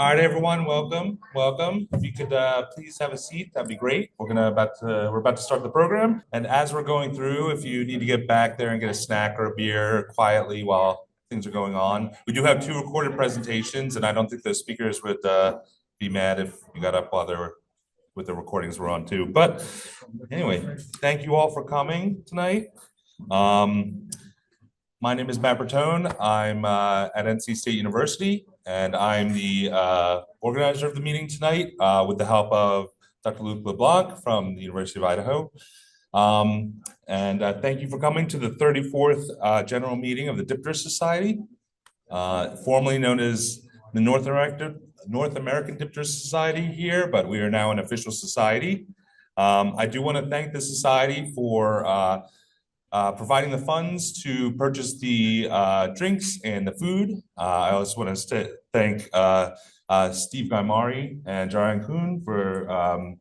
All right, everyone, welcome, welcome. If you could please have a seat, that'd be great. We're about to start the program, and as we're going through, if you need to get back there and get a snack or a beer quietly while things are going on, we do have two recorded presentations, and I don't think the speakers would be mad if you got up while they were with the recordings were on too. But anyway, thank you all for coming tonight. My name is Matt Bertone. I'm at NC State University, and I'm the organizer of the meeting tonight with the help of Dr. Luc LeBlanc from the University of Idaho. Thank you for coming to the 34th general meeting of the Dipterists Society, formerly known as the North American Dipterists Society here, but we are now an official society. I do want to thank the society for providing the funds to purchase the drinks and the food. I also want to thank Steve Gaimari and Jarian Kuhn for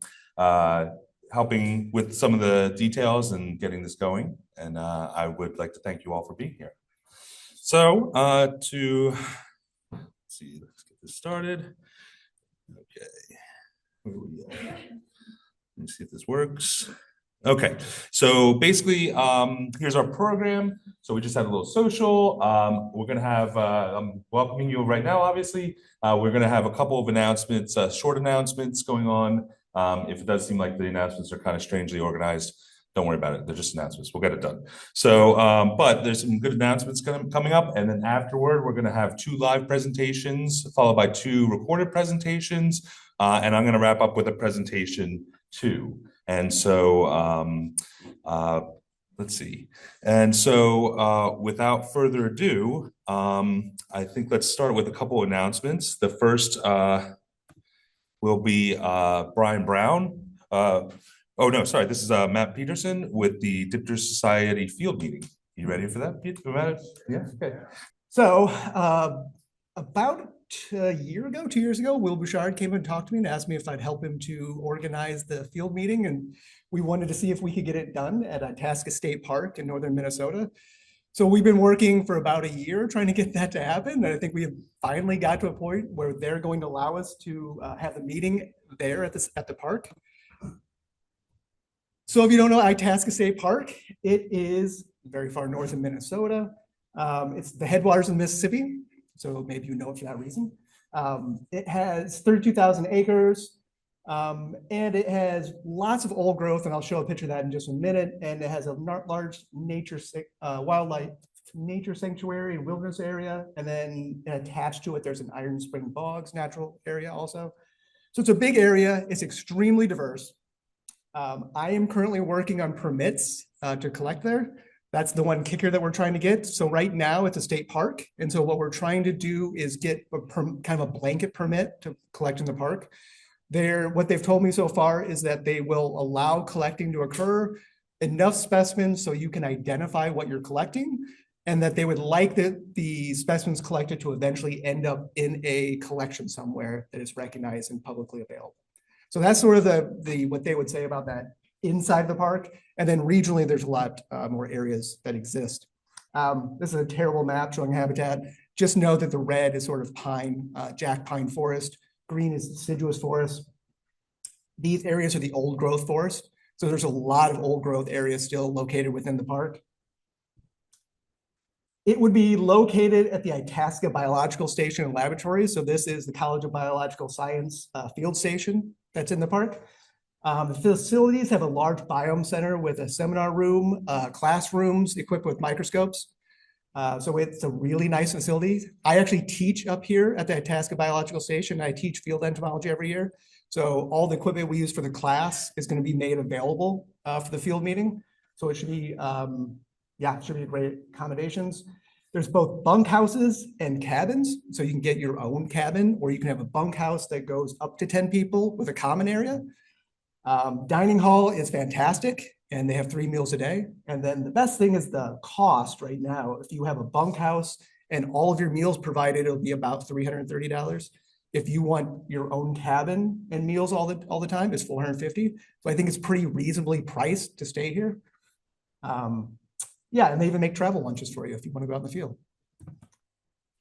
helping with some of the details and getting this going. And I would like to thank you all for being here. So let's see, let's get this started. Okay, where are we at? Let me see if this works. Okay, so basically, here's our program. So we just had a little social. We're going to have, I'm welcoming you right now, obviously. We're going to have a couple of announcements, short announcements going on. If it does seem like the announcements are kind of strangely organized, don't worry about it. They're just announcements. We'll get it done. So, but there's some good announcements coming up. And then afterward, we're going to have 2 live presentations, followed by 2 recorded presentations. And I'm going to wrap up with a presentation too. And so let's see. And so without further ado, I think let's start with a couple of announcements. The first will be Brian Brown. Oh, no, sorry. This is Matt Peterson with the Dipterists Society Field Meeting. You ready for that, Pete? Yeah, okay. So about a year ago, 2 years ago, Will Bouchard came and talked to me and asked me if I'd help him to organize the field meeting. And we wanted to see if we could get it done at Itasca State Park in northern Minnesota. So we've been working for about a year trying to get that to happen. And I think we have finally got to a point where they're going to allow us to have the meeting there at the park. So if you don't know Itasca State Park, it is very far north of Minnesota. It's the headwaters of the Mississippi. So maybe you know it for that reason. It has 32,000 acres, and it has lots of old growth, and I'll show a picture of that in just a minute. And it has a large wildlife nature sanctuary and wilderness area, and then attached to it, there's an Iron Spring Bogs natural area also. So it's a big area. It's extremely diverse. I am currently working on permits to collect there. That's the one kicker that we're trying to get. So right now it's a state park. And so what we're trying to do is get kind of a blanket permit to collect in the park. What they've told me so far is that they will allow collecting to occur, enough specimens so you can identify what you're collecting, and that they would like the specimens collected to eventually end up in a collection somewhere that is recognized and publicly available. So that's sort of what they would say about that inside the park. And then regionally, there's a lot more areas that exist. This is a terrible map showing habitat. Just know that the red is sort of pine, jack pine forest. Green is deciduous forest. These areas are the old growth forest. So there's a lot of old growth areas still located within the park. It would be located at the Itasca Biological Station and Laboratories. So this is the College of Biological Science field station that's in the park. The facilities have a large biome center with a seminar room, classrooms equipped with microscopes. So it's a really nice facility. I actually teach up here at the Itasca Biological Station. I teach field entomology every year. So all the equipment we use for the class is going to be made available for the field meeting. So it should be, it should be great accommodations. There's both bunkhouses and cabins. So you can get your own cabin, or you can have a bunkhouse that goes up to 10 people with a common area. Dining hall is fantastic, and they have 3 meals a day. And then the best thing is the cost right now. If you have a bunkhouse and all of your meals provided, it'll be about $330. If you want your own cabin and meals all the time, it's $450. So I think it's pretty reasonably priced to stay here. Yeah, and they even make travel lunches for you if you want to go out in the field.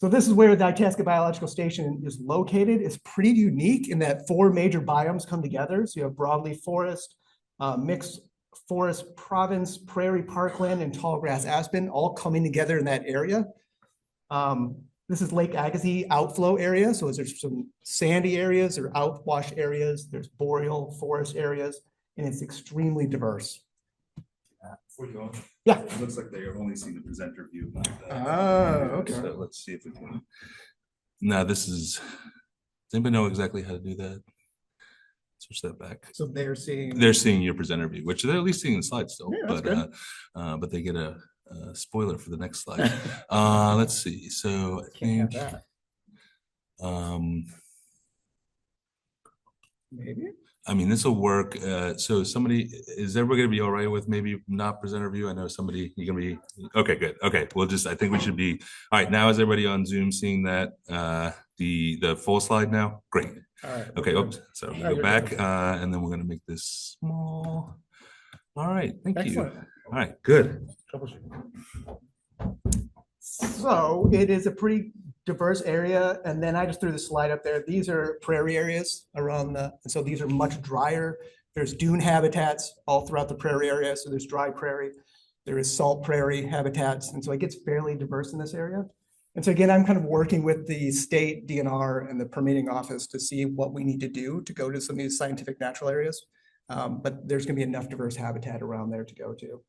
So this is where the Itasca Biological Station is located. It's pretty unique in that 4 major biomes come together. So you have broadleaf forest, mixed forest province, prairie parkland, and tall grass aspen all coming together in that area. This is Lake Agassiz outflow area. So there's some sandy areas, there are outwash areas, there's boreal forest areas, and it's extremely diverse. Before you go, yeah, it looks like they're only seeing the presenter view. Okay. So let's see if we can. Now this is. Does anybody know exactly how to do that? Switch that back. So they're seeing your presenter view, which they're at least seeing the slide still. Yeah, that's good. But they get a spoiler for the next slide. Let's see. So I think. Maybe. I mean, this will work. So somebody, is everybody gonna be all right with maybe not presenter view? I know somebody, you're gonna be, okay, good. Okay, we'll just, I think we should be, all right, now is everybody on Zoom seeing that, the full slide now? Great. All right. Okay, oops, so we go back, and then we're gonna make this small. All right, thank you. All right, good. So it is a pretty diverse area. And then I just threw the slide up there. These are prairie areas around so these are much drier. There's dune habitats all throughout the prairie area. So there's dry prairie, there is salt prairie habitats. And so it gets fairly diverse in this area. And so again, I'm kind of working with the state DNR and the permitting office to see what we need to do to go to some of these scientific natural areas. But there's gonna be enough diverse habitat around there to go to.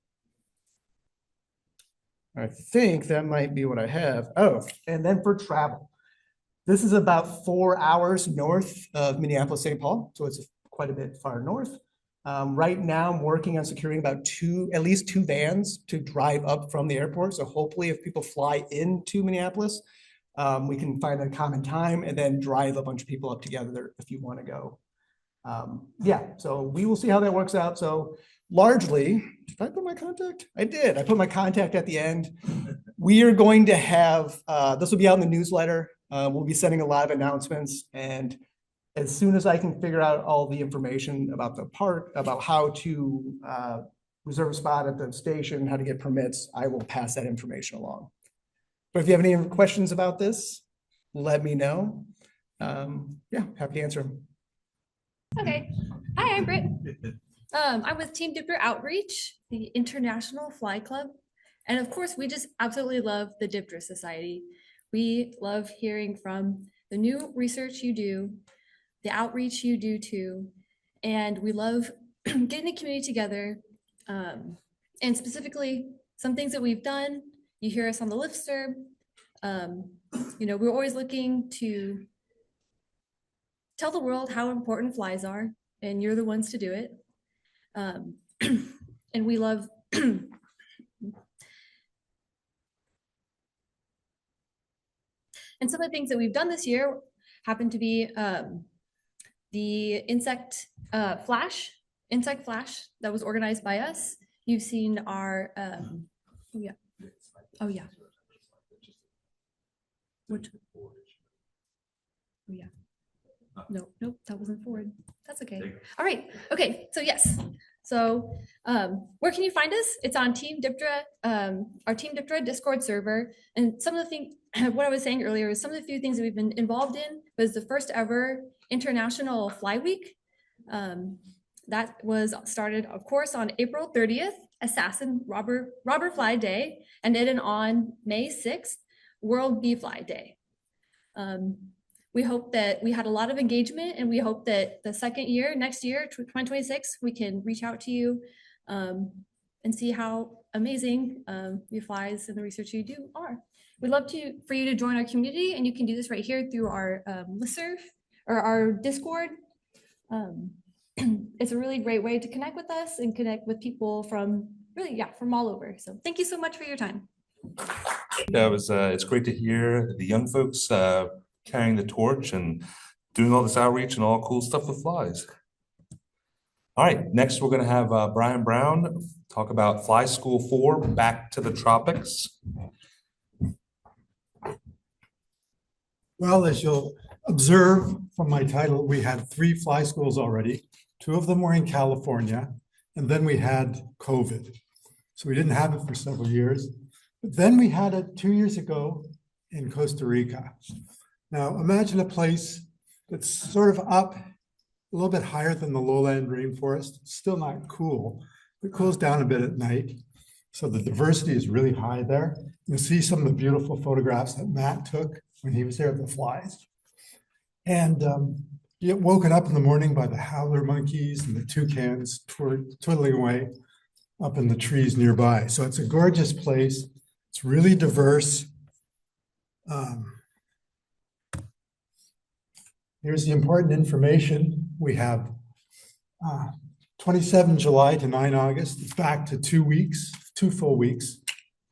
I think that might be what I have. Oh, and then for travel. This is about 4 hours north of Minneapolis, St. Paul. So it's quite a bit far north. Right now I'm working on securing about at least two vans to drive up from the airport. So hopefully if people fly into Minneapolis, we can find a common time and then drive a bunch of people up together if you want to go. Yeah, so we will see how that works out. So largely, did I put my contact? I did. I put my contact at the end. We are going to have, this will be out in the newsletter. We'll be sending a lot of announcements. And as soon as I can figure out all the information about the park, about how to reserve a spot at the station, how to get permits, I will pass that information along. But if you have any questions about this, let me know. Yeah, happy to answer them. Okay. Hi, I'm Britt. I'm with Team Diptera Outreach, the International Fly Club. And of course, we just absolutely love the Dipterists Society. We love hearing from the new research you do, the outreach you do too, and we love getting the community together. And specifically, some things that we've done, you hear us on the Liftster. You know, we're always looking to tell the world how important flies are, and you're the ones to do it. And we love and some of the things that we've done this year happen to be the insect flash that was organized by us. You've seen our oh yeah which oh yeah nope, that wasn't forward. That's okay. All right. Okay. So yes. So where can you find us? It's on Team Diptera, our Team Diptera Discord server. And some of the things, what I was saying earlier is some of the few things that we've been involved in was the first ever International Fly Week. That was started, of course, on April 30th, Assassin Robber Fly Day, and ended on May 6th, World Bee Fly Day. We hope that we had a lot of engagement, and we hope that the second year, next year, 2026, we can reach out to you and see how amazing your flies and the research you do are. We'd love for you to join our community, and you can do this right here through our listserv or our Discord. It's a really great way to connect with us and connect with people from from all over. So thank you so much for your time. That was it's great to hear the young folks carrying the torch and doing all this outreach and all cool stuff with flies. All right, next we're going to have Brian Brown talk about Fly School 4, Back to the Tropics. Well, as you'll observe from my title, we had 3 fly schools already. 2 of them were in California, and then we had COVID. So we didn't have it for several years. But then we had it 2 years ago in Costa Rica. Now, imagine a place that's sort of up a little bit higher than the lowland rainforest, still not cool. It cools down a bit at night. So the diversity is really high there. You'll see some of the beautiful photographs that Matt took when he was there of the flies. And you get woken up in the morning by the howler monkeys and the toucans twiddling away up in the trees nearby. So it's a gorgeous place. It's really diverse. Here's the important information. We have 27 July to 9 August. It's back to 2 weeks, 2 full weeks.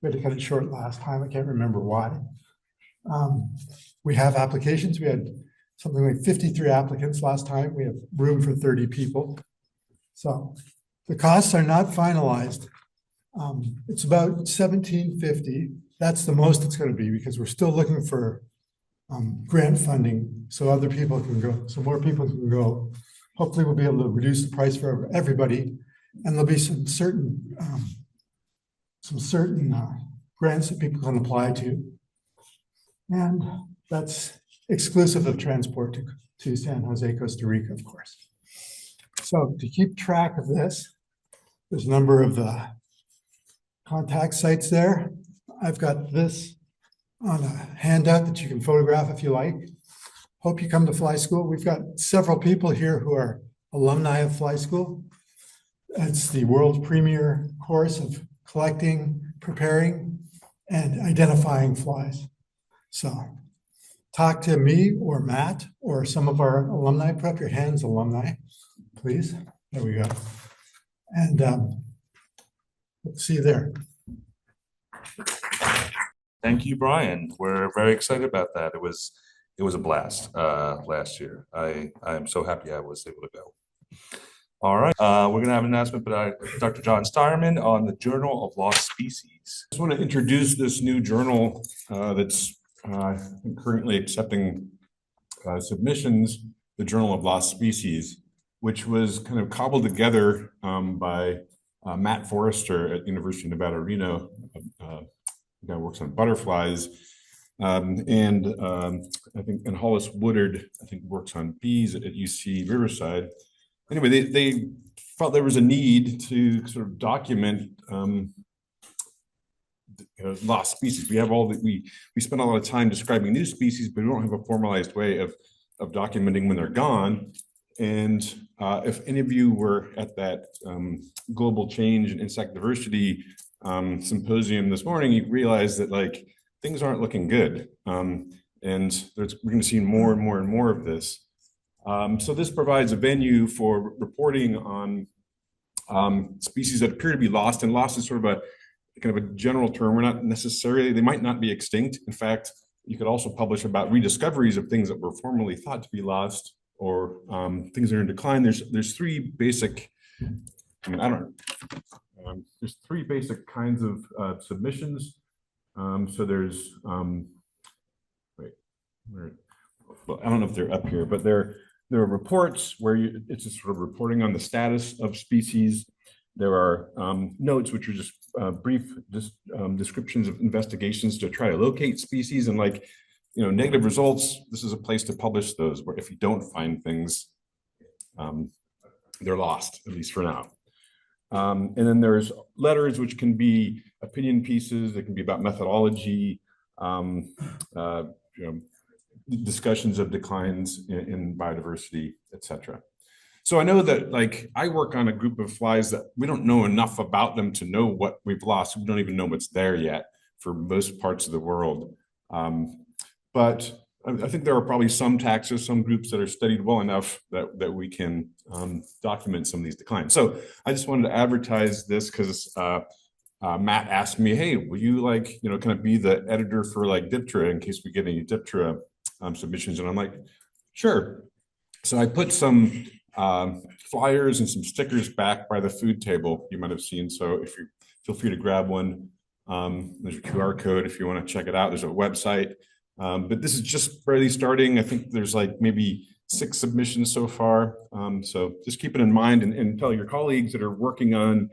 We had to cut it short last time. I can't remember why. We have applications. We had something like 53 applicants last time. We have room for 30 people. So the costs are not finalized. It's about $1,750. That's the most it's going to be because we're still looking for grant funding so other people can go, so more people can go. Hopefully we'll be able to reduce the price for everybody, and there'll be some certain grants that people can apply to. And that's exclusive of transport to San Jose, Costa Rica, of course. So to keep track of this, there's a number of contact sites there. I've got this on a handout that you can photograph if you like. Hope you come to Fly School. We've got several people here who are alumni of Fly School. It's the world premier course of collecting, preparing, and identifying flies. So talk to me or Matt or some of our alumni. Put up your hands, alumni, please. There we go. And let's see you there. Thank you, Brian. We're very excited about that. It was a blast last year. I'm so happy I was able to go. All right, we're gonna have an announcement by Dr. John Stireman on the Journal of Lost Species. I just want to introduce this new journal that's currently accepting submissions, the Journal of Lost Species, which was kind of cobbled together by Matt Forister at University of Nevada, Reno. The guy works on butterflies, and I think, and Hollis Woodard, I think, works on bees at UC Riverside. Anyway, they felt there was a need to sort of document lost species. We have all that we spend a lot of time describing new species, but we don't have a formalized way of documenting when they're gone. And if any of you were at that global change and insect diversity symposium this morning, you realize that like things aren't looking good, and we're going to see more and more and more of this. So this provides a venue for reporting on species that appear to be lost, and lost is sort of a kind of a general term. We're not necessarily, they might not be extinct. In fact, you could also publish about rediscoveries of things that were formerly thought to be lost, or things that are in decline. There's three basic, there's three basic kinds of submissions. So there's, well, I don't know if they're up here, but there are reports where it's just sort of reporting on the status of species. There are notes, which are just brief descriptions of investigations to try to locate species, and like, negative results. This is a place to publish those, where if you don't find things, they're lost, at least for now. And then there's letters, which can be opinion pieces. They can be about methodology, discussions of declines in biodiversity, etc. So I know that, like, I work on a group of flies that we don't know enough about them to know what we've lost. We don't even know what's there yet for most parts of the world. But I think there are probably some taxa, some groups that are studied well enough that we can document some of these declines. So I just wanted to advertise this because Matt asked me, hey, will you kind of be the editor for like Diptera in case we get any Diptera submissions? And I'm like, sure. So I put some flyers and some stickers back by the food table you might have seen. So if you feel free to grab one, there's a QR code if you want to check it out. There's a website. But this is just barely starting. I think there's like maybe 6 submissions so far. So just keep it in mind and tell your colleagues that are working on,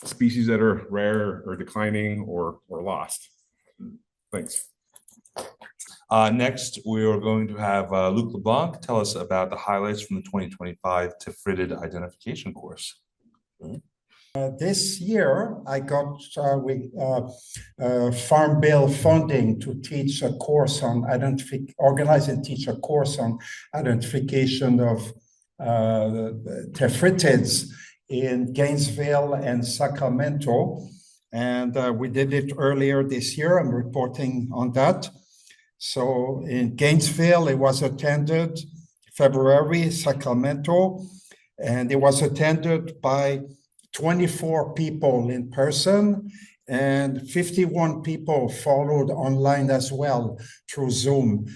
species that are rare or declining or lost. Thanks. Next, we are going to have Luc LeBlanc tell us about the highlights from the 2025 Tephritid identification course. This year, I got Farm Bill funding to teach a course on organize and teach a course on identification of Tephritids in Gainesville and Sacramento. And we did it earlier this year. I'm reporting on that. So in Gainesville, it was attended February, Sacramento, and it was attended by 24 people in person, and 51 people followed online as well through Zoom,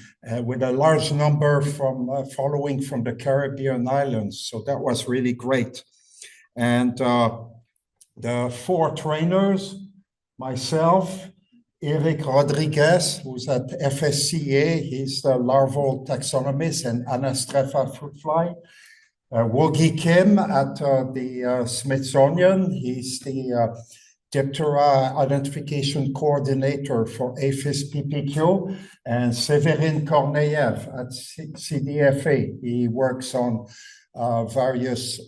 with a large number from following from the Caribbean islands. So that was really great. And the 4 trainers, myself, Eric Rodriguez, who's at FSCA, he's the larval taxonomist and Anastropha fruit fly. Woogie Kim at the Smithsonian, he's the Diptera identification coordinator for APHIS PPQ, and Severin Korneyev at CDFA. He works on various,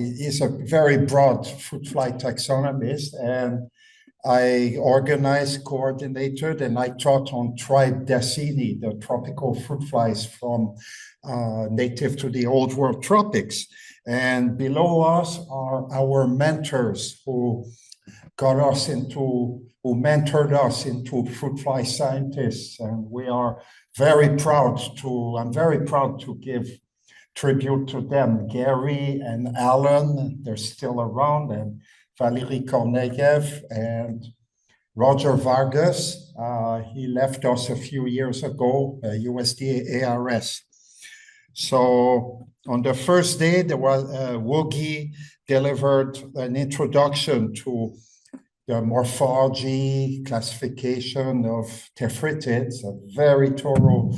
he's a very broad fruit fly taxonomist, and I organized, coordinated, and I taught on Tribe Dacini, the tropical fruit flies from native to the old world tropics. And below us are our mentors who mentored us into fruit fly scientists. And we are I'm very proud to give tribute to them. Gary and Alan, they're still around, and Valerie Korneyev and Roger Vargas. He left us a few years ago, USDA ARS. So on the first day, there was Woogie delivered an introduction to the morphology, classification of Tephritids, a very thorough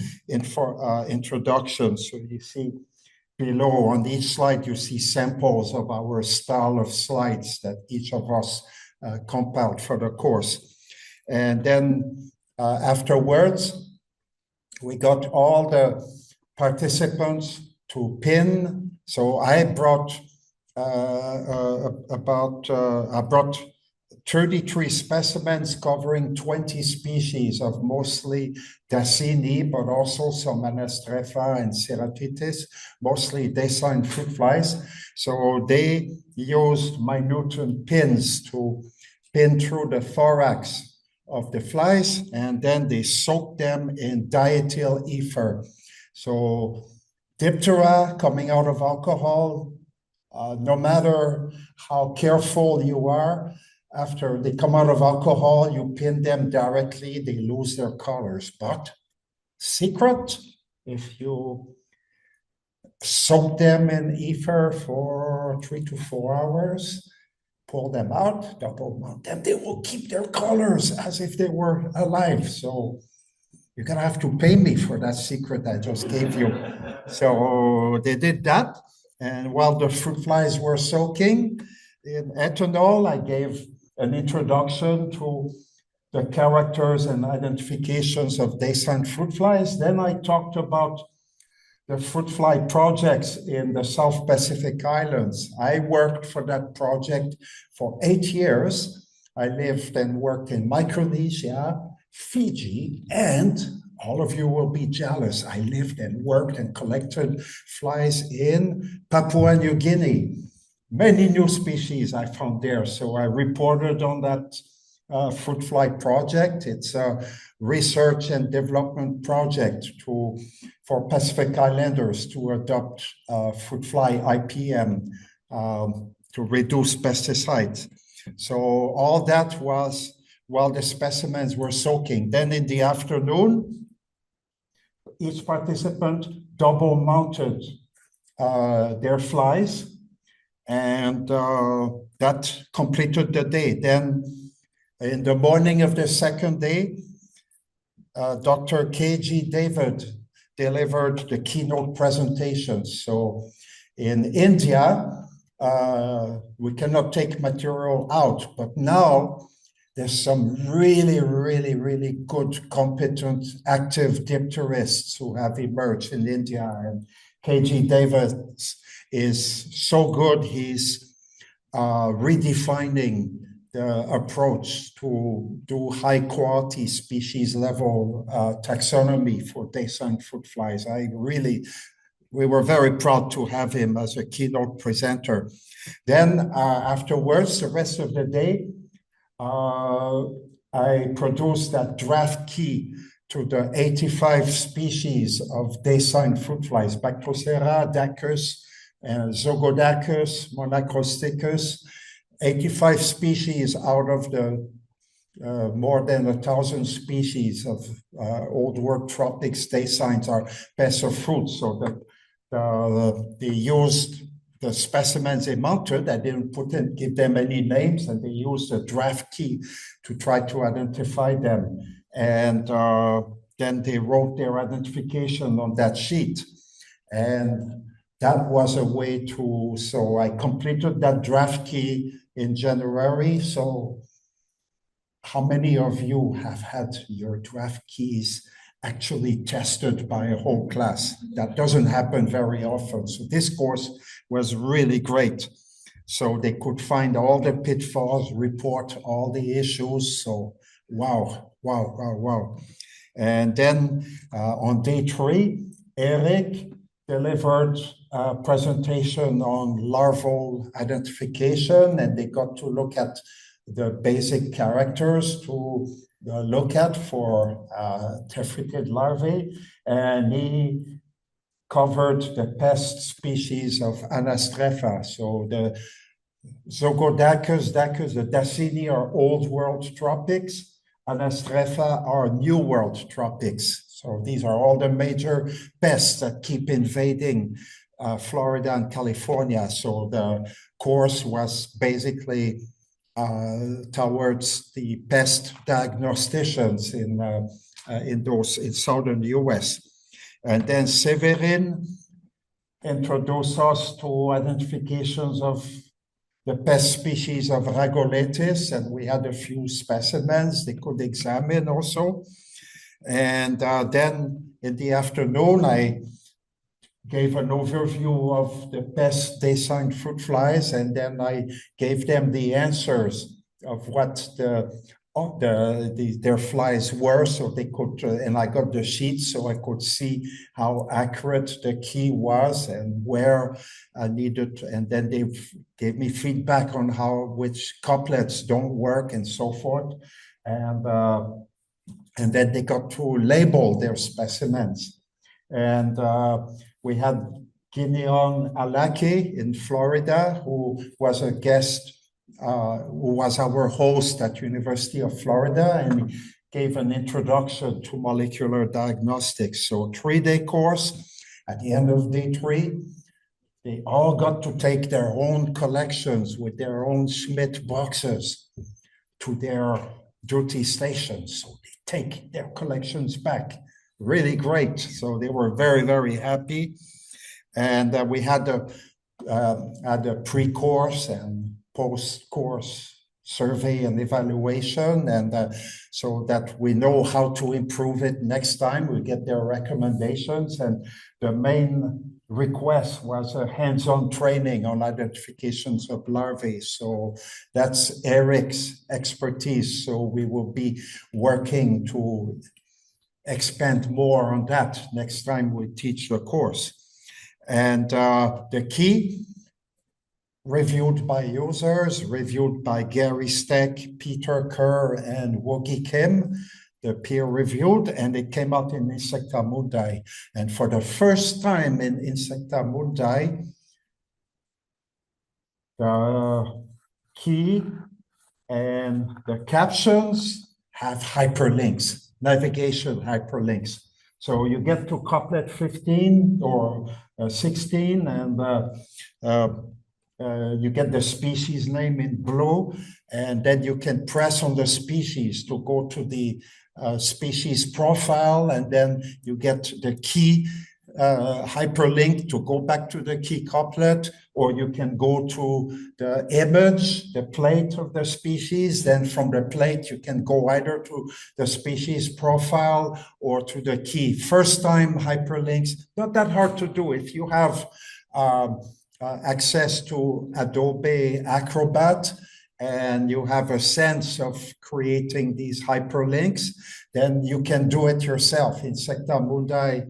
introduction. So you see below on each slide, you see samples of our style of slides that each of us compiled for the course. And then afterwards, we got all the participants to pin. So I brought 33 specimens covering 20 species of mostly Dacini, but also some Anastropha and Ceratitis, mostly design fruit flies. So they used minute pins to pin through the thorax of the flies, and then they soaked them in diethyl ether. So Diptera coming out of alcohol, no matter how careful you are, after they come out of alcohol, you pin them directly, they lose their colors. But secret, if you soak them in ether for 3 to 4 hours, pull them out, double mount them, they will keep their colors as if they were alive. So you're gonna have to pay me for that secret I just gave you. So they did that. And while the fruit flies were soaking in ethanol, I gave an introduction to the characters and identifications of descent fruit flies. Then I talked about the fruit fly projects in the South Pacific Islands. I worked for that project for 8 years. I lived and worked in Micronesia, Fiji, and all of you will be jealous. I lived and worked and collected flies in Papua New Guinea. Many new species I found there. So I reported on that fruit fly project. It's a research and development project for Pacific Islanders to adopt fruit fly IPM to reduce pesticides. So all that was while the specimens were soaking. Then in the afternoon, each participant double mounted their flies, and that completed the day. Then in the morning of the second day, Dr. K.G. David delivered the keynote presentation. So in India, we cannot take material out, but now There's some really, really, really good, competent, active dipterists who have emerged in India. And KG Davis is so good. He's redefining the approach to do high quality species level taxonomy for daysign fruit flies. We were very proud to have him as a keynote presenter. Then afterwards, the rest of the day, I produced that draft key to the 85 species of daysign fruit flies, Bactrocera, Dacus, Zogodacus, Monacrosticus, 85 species out of the more than 1,000 species of old world tropics daysigns are pests of fruit. So they used the specimens they mounted. I didn't give them any names, and they used a draft key to try to identify them. And then they wrote their identification on that sheet. And that was a way to, so I completed that draft key in January. So how many of you have had your draft keys actually tested by a whole class? That doesn't happen very often. So this course was really great. So they could find all the pitfalls, report all the issues. So wow. And then on day 3, Eric delivered a presentation on larval identification, and they got to look at the basic characters to look at for tephritid larvae, and he covered the pest species of Anastropha. So the Zogodacus, the Dacini are old world tropics. Anastropha are new world tropics. So these are all the major pests that keep invading Florida and California. So the course was basically towards the pest diagnosticians in southern US. And then Severin introduced us to identifications of the pest species of Ragoletis, and we had a few specimens they could examine also. And then in the afternoon, I gave an overview of the pest daysign fruit flies, and then I gave them the answers of what their flies were, so they could, and I got the sheets so I could see how accurate the key was and where I needed, and then they gave me feedback on which couplets don't work and so forth, and then they got to label their specimens, and we had Gideon Alaki in Florida, who was a guest, who was our host at University of Florida, and he gave an introduction to molecular diagnostics. So 3-day course. At the end of day 3, they all got to take their own collections with their own Schmidt boxes to their duty stations. So they take their collections back. Really great. So they were very, very happy. And we had a pre-course and post-course survey and evaluation, and so that we know how to improve it next time. We get their recommendations, and the main request was a hands-on training on identifications of larvae. So that's Eric's expertise. So we will be working to expand more on that next time we teach the course. And the key, reviewed by users, reviewed by Gary Steck, Peter Kerr, and Wogi Kim, the peer reviewed, and it came out in Insecta Mundi. And for the first time in Insecta Mundi, the key and the captions have hyperlinks, navigation hyperlinks. So you get to couplet 15 or 16, and you get the species name in blue, and then you can press on the species to go to the species profile, and then you get the key hyperlink to go back to the key couplet, or you can go to the image, the plate of the species. Then from the plate, you can go either to the species profile or to the key. First time hyperlinks, not that hard to do. If you have access to Adobe Acrobat and you have a sense of creating these hyperlinks, then you can do it yourself. In Secta Mundi,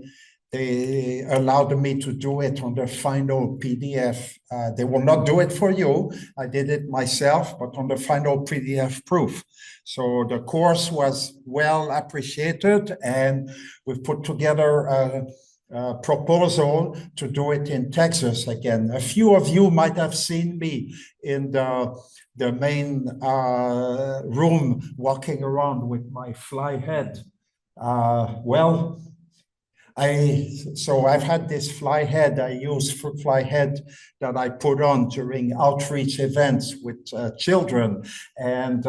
they allowed me to do it on the final PDF. They will not do it for you. I did it myself, but on the final PDF proof. So the course was well appreciated, and we've put together a proposal to do it in Texas again. A few of you might have seen me in the main room walking around with my fly head. So I've had this fly head. I use fruit fly head that I put on during outreach events with children and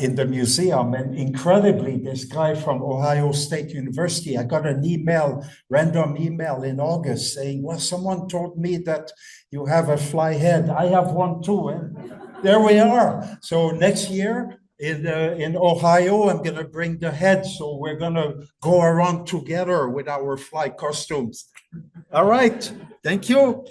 in the museum. And incredibly, this guy from Ohio State University, I got an email, random email in August saying, well, someone told me that you have a fly head. I have one too. And there we are. So next year, in Ohio, I'm going to bring the head. So we're going to go around together with our fly costumes. All right. Thank you.